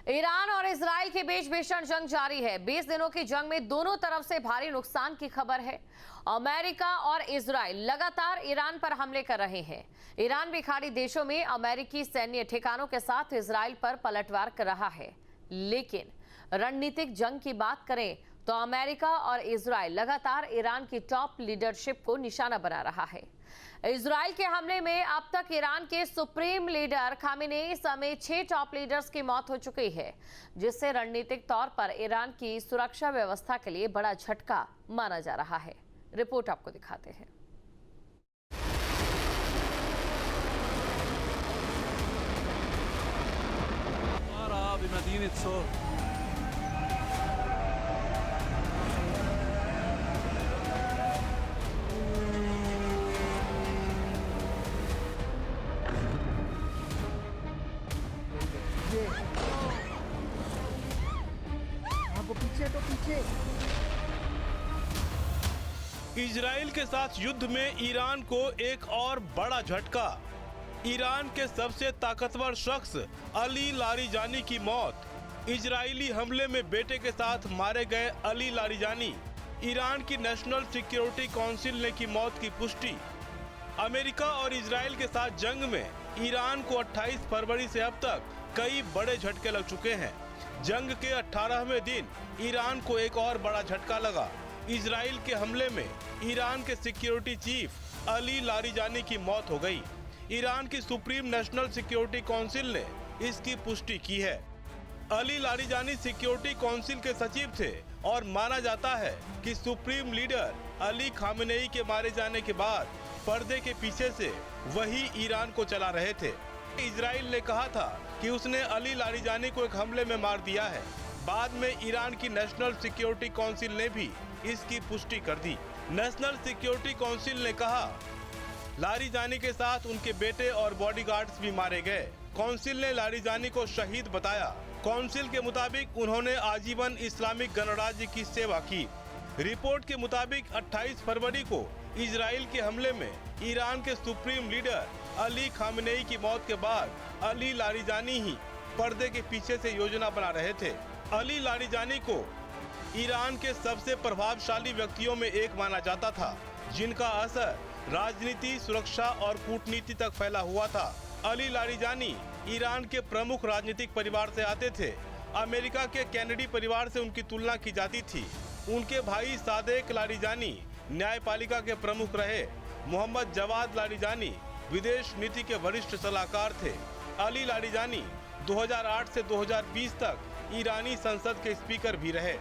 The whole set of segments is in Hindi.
ईरान और इजराइल के बीच भीषण जंग जारी है। 20 दिनों की जंग में दोनों तरफ से भारी नुकसान की खबर है। अमेरिका और इजराइल लगातार ईरान पर हमले कर रहे हैं। ईरान भी खाड़ी देशों में अमेरिकी सैन्य ठिकानों के साथ इजराइल पर पलटवार कर रहा है। लेकिन रणनीतिक जंग की बात करें तो अमेरिका और इजराइल लगातार ईरान की टॉप लीडरशिप को निशाना बना रहा है। इजराइल के हमले में अब तक ईरान के सुप्रीम लीडर खामेनेई समेत 6 टॉप लीडर्स की मौत हो चुकी है, जिससे रणनीतिक तौर पर ईरान की सुरक्षा व्यवस्था के लिए बड़ा झटका माना जा रहा है। रिपोर्ट आपको दिखाते हैं। पीछे इजराइल के साथ युद्ध में ईरान को एक और बड़ा झटका। ईरान के सबसे ताकतवर शख्स अली लारिजानी की मौत। इजरायली हमले में बेटे के साथ मारे गए अली लारिजानी। ईरान की नेशनल सिक्योरिटी काउंसिल ने की मौत की पुष्टि। अमेरिका और इजराइल के साथ जंग में ईरान को 28 फरवरी से अब तक कई बड़े झटके लग चुके हैं। जंग के 18वें दिन ईरान को एक और बड़ा झटका लगा। इजराइल के हमले में ईरान के सिक्योरिटी चीफ अली लारिजानी की मौत हो गई। ईरान की सुप्रीम नेशनल सिक्योरिटी काउंसिल ने इसकी पुष्टि की है। अली लारिजानी सिक्योरिटी काउंसिल के सचिव थे और माना जाता है कि सुप्रीम लीडर अली खामेनेई के मारे जाने के बाद पर्दे के पीछे से वही ईरान को चला रहे थे। इजराइल ने कहा था कि उसने अली लारिजानी को एक हमले में मार दिया है। बाद में ईरान की नेशनल सिक्योरिटी काउंसिल ने भी इसकी पुष्टि कर दी। नेशनल सिक्योरिटी काउंसिल ने कहा लारिजानी के साथ उनके बेटे और बॉडीगार्ड्स भी मारे गए। काउंसिल ने लारिजानी को शहीद बताया। काउंसिल के मुताबिक उन्होंने आजीवन इस्लामिक गणराज्य की सेवा की। रिपोर्ट के मुताबिक 28 फरवरी को इजराइल के हमले में ईरान के सुप्रीम लीडर अली खामेनेई की मौत के बाद अली लारिजानी ही पर्दे के पीछे से योजना बना रहे थे। अली लारिजानी को ईरान के सबसे प्रभावशाली व्यक्तियों में एक माना जाता था, जिनका असर राजनीति, सुरक्षा और कूटनीति तक फैला हुआ था। अली लारिजानी ईरान के प्रमुख राजनीतिक परिवार से आते थे। अमेरिका के कैनेडी परिवार से उनकी तुलना की जाती थी। उनके भाई सादेक लारिजानी न्यायपालिका के प्रमुख रहे। मोहम्मद जवाद लारिजानी विदेश नीति के वरिष्ठ सलाहकार थे। अली लारिजानी 2008 से 2020 तक ईरानी संसद के स्पीकर भी रहे।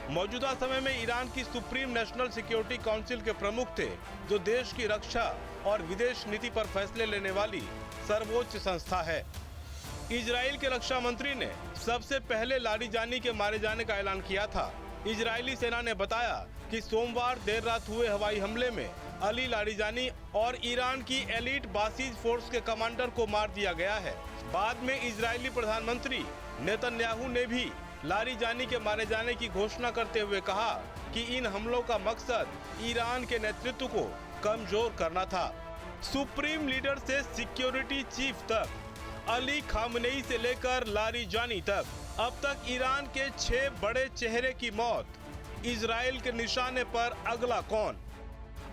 मौजूदा समय में ईरान की सुप्रीम नेशनल सिक्योरिटी काउंसिल के प्रमुख थे, जो देश की रक्षा और विदेश नीति पर फैसले लेने वाली सर्वोच्च संस्था है। इजराइल के रक्षा मंत्री ने सबसे पहले लारिजानी के मारे जाने का ऐलान किया था। इजरायली सेना ने बताया कि सोमवार देर रात हुए हवाई हमले में अली लारिजानी और ईरान की एलीट बासीज फोर्स के कमांडर को मार दिया गया है। बाद में इजरायली प्रधानमंत्री नेतन्याहू ने भी लारिजानी के मारे जाने की घोषणा करते हुए कहा कि इन हमलों का मकसद ईरान के नेतृत्व को कमजोर करना था। सुप्रीम लीडर से सिक्योरिटी चीफ तक, अली खामेनेई से लेकर लारिजानी तक, अब तक ईरान के 6 बड़े चेहरे की मौत। इजराइल के निशाने पर अगला कौन?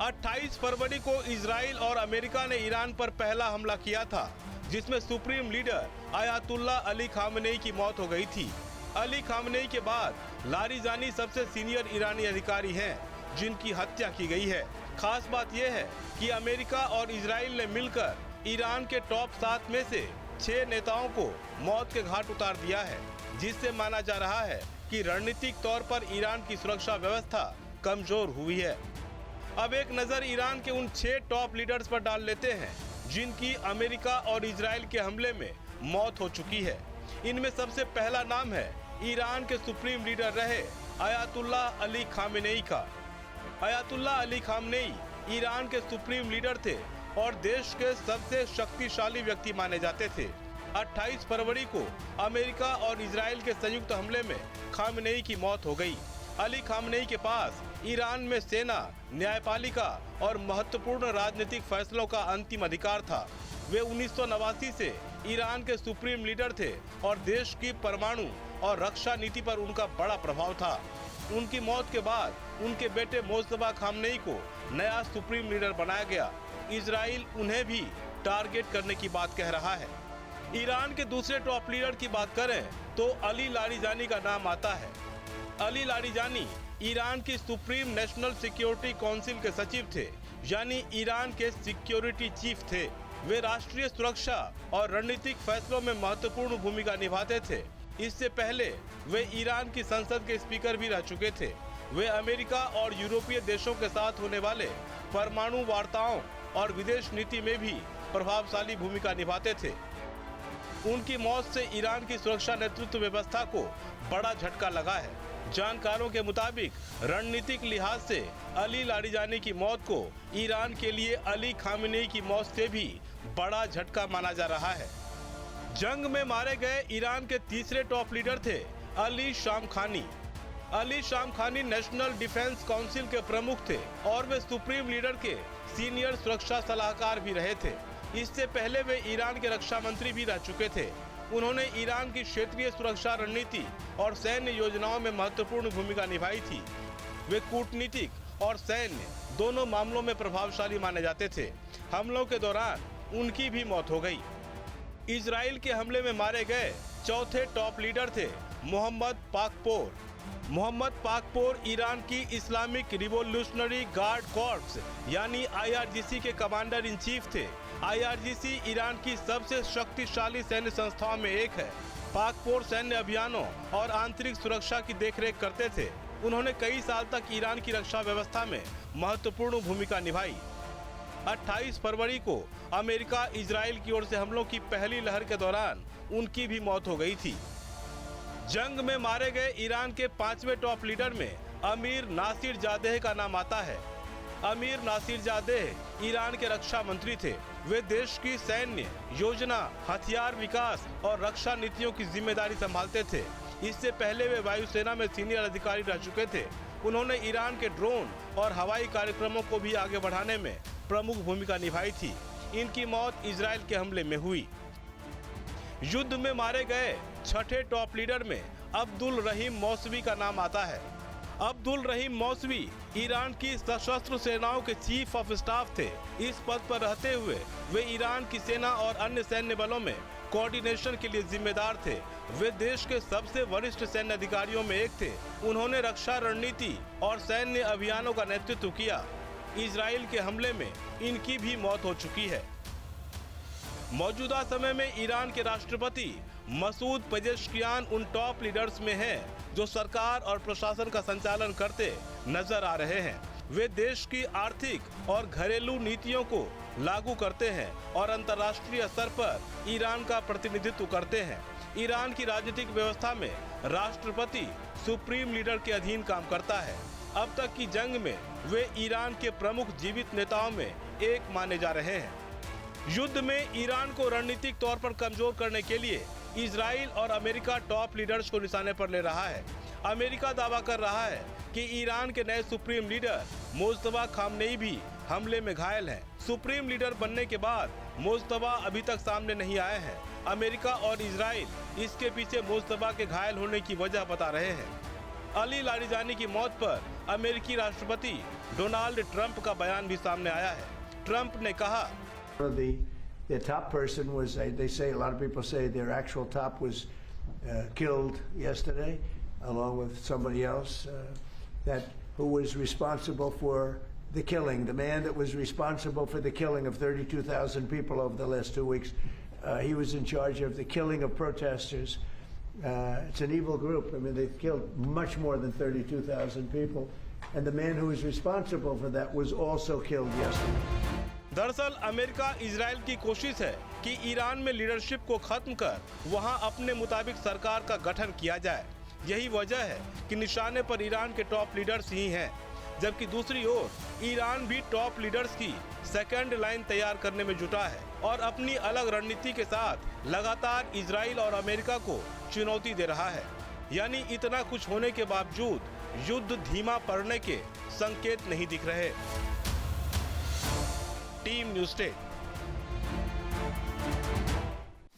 28 फरवरी को इजराइल और अमेरिका ने ईरान पर पहला हमला किया था, जिसमें supreme leader Ayatollah Ali Khamenei की मौत हो गई थी। अली खामेनेई के बाद लारिजानी सबसे सीनियर ईरानी अधिकारी हैं, जिनकी हत्या की गई है। खास बात यह है कि अमेरिका और इजराइल ने मिलकर ईरान के टॉप 7 में से 6 नेताओं को मौत के घाट उतार दिया है, जिससे माना जा रहा है कि रणनीतिक तौर पर ईरान की सुरक्षा व्यवस्था कमजोर हुई है। अब एक नजर ईरान के उन 6 टॉप लीडर्स पर डाल लेते हैं, जिनकी अमेरिका और इजराइल के हमले में मौत हो चुकी है। इनमें सबसे पहला नाम है ईरान के सुप्रीम लीडर रहे अयातुल्ला अली खामेनेई का। अयातुल्ला अली खामेनेई ईरान के सुप्रीम लीडर थे और देश के सबसे शक्तिशाली व्यक्ति माने जाते थे। 28 फरवरी को अमेरिका और इजराइल के संयुक्त हमले में खामेनेई की मौत हो गई। अली खामेनेई के पास ईरान में सेना, न्यायपालिका और महत्वपूर्ण राजनीतिक फैसलों का अंतिम अधिकार था। वे 1989 से ईरान के सुप्रीम लीडर थे और देश की परमाणु और रक्षा नीति पर उनका बड़ा प्रभाव था। उनकी मौत के बाद उनके बेटे मोस्तफा खामनेई को नया सुप्रीम लीडर बनाया गया। इजराइल उन्हें भी टारगेट करने की बात कह रहा है। ईरान के दूसरे टॉप लीडर की बात करें तो अली लारिजानी का नाम आता है। अली लारिजानी ईरान की सुप्रीम नेशनल सिक्योरिटी काउंसिल के सचिव थे, यानी ईरान के सिक्योरिटी चीफ थे। वे राष्ट्रीय सुरक्षा और रणनीतिक फैसलों में महत्वपूर्ण भूमिका निभाते थे। इससे पहले वे ईरान की संसद के स्पीकर भी रह चुके थे। वे अमेरिका और यूरोपीय देशों के साथ होने वाले परमाणु वार्ताओं और विदेश नीति में भी प्रभावशाली भूमिका निभाते थे। उनकी मौत से ईरान की सुरक्षा नेतृत्व व्यवस्था को बड़ा झटका लगा है। जानकारों के मुताबिक रणनीतिक लिहाज से अली लारिजानी की मौत को ईरान के लिए अली खामेनेई की मौत से भी बड़ा झटका माना जा रहा है। जंग में मारे गए ईरान के तीसरे टॉप लीडर थे Ali Shamkhani. Ali Shamkhani national defence council के प्रमुख थे और वे सुप्रीम लीडर के सीनियर सुरक्षा सलाहकार भी रहे थे। इससे पहले वे ईरान के रक्षा मंत्री भी रह चुके थे। उन्होंने ईरान की क्षेत्रीय सुरक्षा रणनीति और सैन्य योजनाओं में महत्वपूर्ण भूमिका निभाई थी। वे कूटनीतिक और सैन्य दोनों मामलों में प्रभावशाली माने जाते थे। हमलों के दौरान उनकी भी मौत हो गई। इजराइल के हमले में मारे गए चौथे टॉप लीडर थे Mohammad Pakpour. Mohammad Pakpour Iran की इस्लामिक रिवोल्यूशनरी गार्ड कॉर्प्स यानी IRGC के कमांडर इन चीफ थे। IRGC ईरान की सबसे शक्तिशाली सैन्य संस्थाओं में एक है। पाकपोर सैन्य अभियानों और आंतरिक सुरक्षा की देखरेख करते थे। उन्होंने कई साल तक ईरान की रक्षा व्यवस्था में महत्वपूर्ण भूमिका निभाई। 28 फरवरी को अमेरिका इजराइल की ओर से हमलों की पहली लहर के दौरान उनकी भी मौत हो गई थी। जंग में मारे गए ईरान के 5वें टॉप लीडर में अमीर नासिरजादेह का नाम आता है। अमीर नासिरजादेह ईरान के रक्षा मंत्री थे। वे देश की सैन्य योजना, हथियार विकास और रक्षा नीतियों की जिम्मेदारी संभालते थे। इससे पहले वे वायुसेना में सीनियर अधिकारी रह चुके थे। उन्होंने ईरान के ड्रोन और हवाई कार्यक्रमों को भी आगे बढ़ाने में प्रमुख भूमिका निभाई थी। इनकी मौत इजराइल के हमले में हुई। युद्ध में मारे गए छठे टॉप लीडर में अब्दुल रहीम मौसवी का नाम आता है। अब्दुल रहीम मौसवी ईरान की सशस्त्र सेनाओं के चीफ ऑफ स्टाफ थे। इस पद पर रहते हुए वे ईरान की सेना और अन्य सैन्य बलों में कोऑर्डिनेशन के लिए जिम्मेदार थे। वे देश के सबसे वरिष्ठ सैन्य अधिकारियों में एक थे। उन्होंने रक्षा रणनीति और सैन्य अभियानों का नेतृत्व किया। इजराइल के हमले में इनकी भी मौत हो चुकी है। मौजूदा समय में ईरान के राष्ट्रपति मसूद पेजेश्कियान उन टॉप लीडर्स में हैं जो सरकार और प्रशासन का संचालन करते नजर आ रहे हैं। वे देश की आर्थिक और घरेलू नीतियों को लागू करते हैं और अंतर्राष्ट्रीय स्तर पर ईरान का प्रतिनिधित्व करते हैं। ईरान की राजनीतिक व्यवस्था में राष्ट्रपति सुप्रीम लीडर के अधीन काम करता है। अब तक की जंग में वे ईरान के प्रमुख जीवित नेताओं में एक माने जा रहे हैं। युद्ध में ईरान को रणनीतिक तौर पर कमजोर करने के लिए इजराइल और अमेरिका टॉप लीडर्स को निशाने पर ले रहा है। अमेरिका दावा कर रहा है कि ईरान के नए सुप्रीम लीडर मोस्तफा खामनेई भी हमले में घायल हैं। सुप्रीम लीडर बनने के बाद मोस्तफा अभी तक सामने नहीं आए हैं। अमेरिका और इजराइल इसके पीछे मोस्तफा के घायल होने की वजह बता रहे हैं। अली लारिजानी की मौत पर अमेरिकी राष्ट्रपति डोनाल्ड ट्रंप का बयान भी सामने आया है। ट्रंप ने कहा, The top person was, they say, a lot of people say their actual top was killed yesterday, along with somebody else who was responsible for the killing. The man that was responsible for the killing of 32,000 people over the last 2 weeks, he was in charge of the killing of protesters. It's an evil group. I mean, they've killed much more than 32,000 people. And the man who was responsible for that was also killed yesterday. दरअसल अमेरिका इजराइल की कोशिश है कि ईरान में लीडरशिप को खत्म कर वहां अपने मुताबिक सरकार का गठन किया जाए। यही वजह है कि निशाने पर ईरान के टॉप लीडर्स ही हैं, जबकि दूसरी ओर ईरान भी टॉप लीडर्स की सेकंड लाइन तैयार करने में जुटा है और अपनी अलग रणनीति के साथ लगातार इजराइल और अमेरिका को चुनौती दे रहा है। यानी इतना कुछ होने के बावजूद युद्ध धीमा पड़ने के संकेत नहीं दिख रहे। Team news state.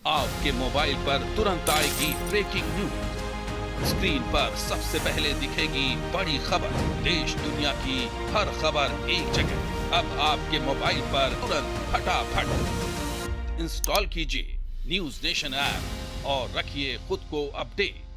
आपके मोबाइल पर तुरंत आएगी ब्रेकिंग न्यूज। स्क्रीन पर सबसे पहले दिखेगी बड़ी खबर। देश दुनिया की हर खबर एक जगह। अब आपके मोबाइल पर तुरंत फटाफट इंस्टॉल कीजिए न्यूज नेशन ऐप और रखिए खुद को अपडेट।